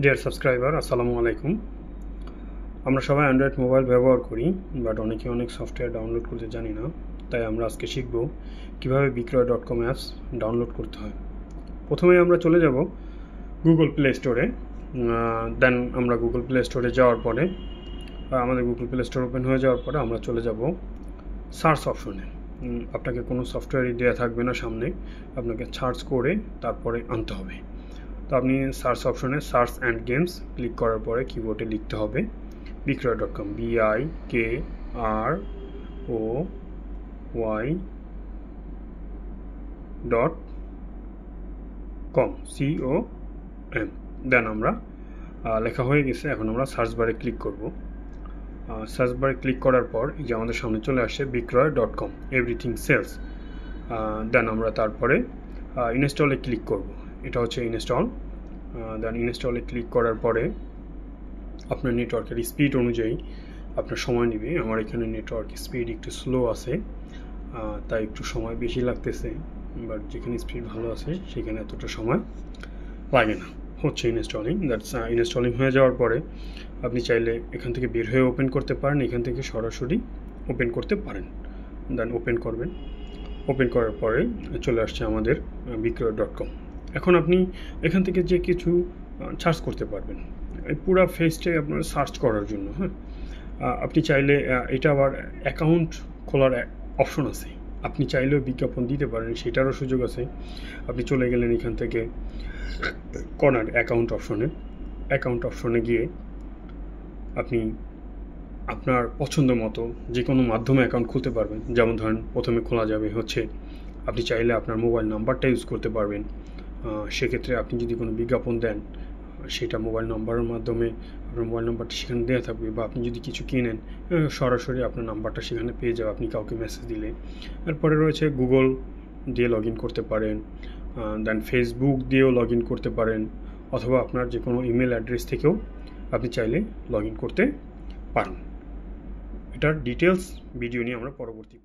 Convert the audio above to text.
Dear subscriber, আসসালামু আলাইকুম। আমরা সবাই অ্যান্ড্রয়েড মোবাইল ব্যবহার করি, বাট অনেক সফটওয়্যার ডাউনলোড করতে জানি না। তাই আমরা আজকে শিখব কীভাবে বিক্রয়.com অ্যাপস ডাউনলোড করতে হয়। প্রথমেই আমরা চলে যাব গুগল প্লে স্টোরে। দেন আমরা গুগল প্লে স্টোরে যাওয়ার পরে আমাদের গুগল প্লে স্টোর ওপেন হয়ে যাওয়ার পরে আমরা চলে যাব সার্চ অপশনে। আপনাকে কোনো সফটওয়্যারই দেওয়া থাকবে না সামনে, আপনাকে সার্চ করে তারপরে আনতে হবে। তো আপনি সার্চ অপশনে সার্চ অ্যান্ড গেমস ক্লিক করার পরে কিবোর্ডে লিখতে হবে বিক্রয়.com, BIKROY.com COM। দেন আমরা লেখা হয়ে গেছে। এখন আমরা সার্চ বারে ক্লিক করব। সার্চ বারে ক্লিক করার পর এই যে আমাদের সামনে চলে আসে বিক্রয়.com এভরিথিং সেলস। দেন আমরা তারপরে ইনস্টলে ক্লিক করব। এটা হচ্ছে ইনস্টল। দেন ইনস্টলে ক্লিক করার পরে আপনার নেটওয়ার্কের স্পিড অনুযায়ী আপনার সময় নেবে। আমার এখানে নেটওয়ার্ক স্পিড একটু স্লো আছে, তাই একটু সময় বেশি লাগতেছে, বাট যেখানে স্পিড ভালো আছে সেখানে এতটা সময় লাগে না। হচ্ছে ইনস্টলিং। দ্যাটস ইনস্টলিং হয়ে যাওয়ার পরে আপনি চাইলে এখান থেকে বের হয়ে ওপেন করতে পারেন, এখান থেকে সরাসরি ওপেন করতে পারেন। দেন ওপেন করবেন। ওপেন করার পরে চলে আসছে আমাদের বিক্রয়.com। এখন আপনি এখান থেকে যে কিছু সার্চ করতে পারবেন, এই পুরো ফেজটাই আপনার সার্চ করার জন্য। আপনি চাইলে এটা আবার অ্যাকাউন্ট খোলার অপশন আছে, আপনি চাইলেও বিজ্ঞাপন দিতে পারেন, সেটারও সুযোগ আছে। আপনি চলে গেলেন এখান থেকে কর্নার অ্যাকাউন্ট অপশনে গিয়ে আপনি আপনার পছন্দ মতো যে কোনো মাধ্যমে অ্যাকাউন্ট খুলতে পারবেন। যেমন ধরেন প্রথমে খোলা যাবে হচ্ছে, আপনি চাইলে আপনার মোবাইল নাম্বারটা ইউজ করতে পারবেন। সেক্ষেত্রে আপনি যদি কোনো বিজ্ঞাপন দেন, সেটা মোবাইল নাম্বারের মাধ্যমে আপনার মোবাইল নাম্বারটা সেখানে দেওয়া থাকবে, বা আপনি যদি কিছু কিনেন সরাসরি আপনার নাম্বারটা সেখানে পেয়ে যাবে আপনি কাউকে মেসেজ দিলে। এরপরে রয়েছে গুগল দিয়ে লগ ইন করতে পারেন, দেন ফেসবুক দিয়েও লগ ইন করতে পারেন, অথবা আপনার যে কোনো ইমেল অ্যাড্রেস থেকেও আপনি চাইলে লগ ইন করতে পারেন। এটার ডিটেলস ভিডিও নিয়ে আমরা পরবর্তী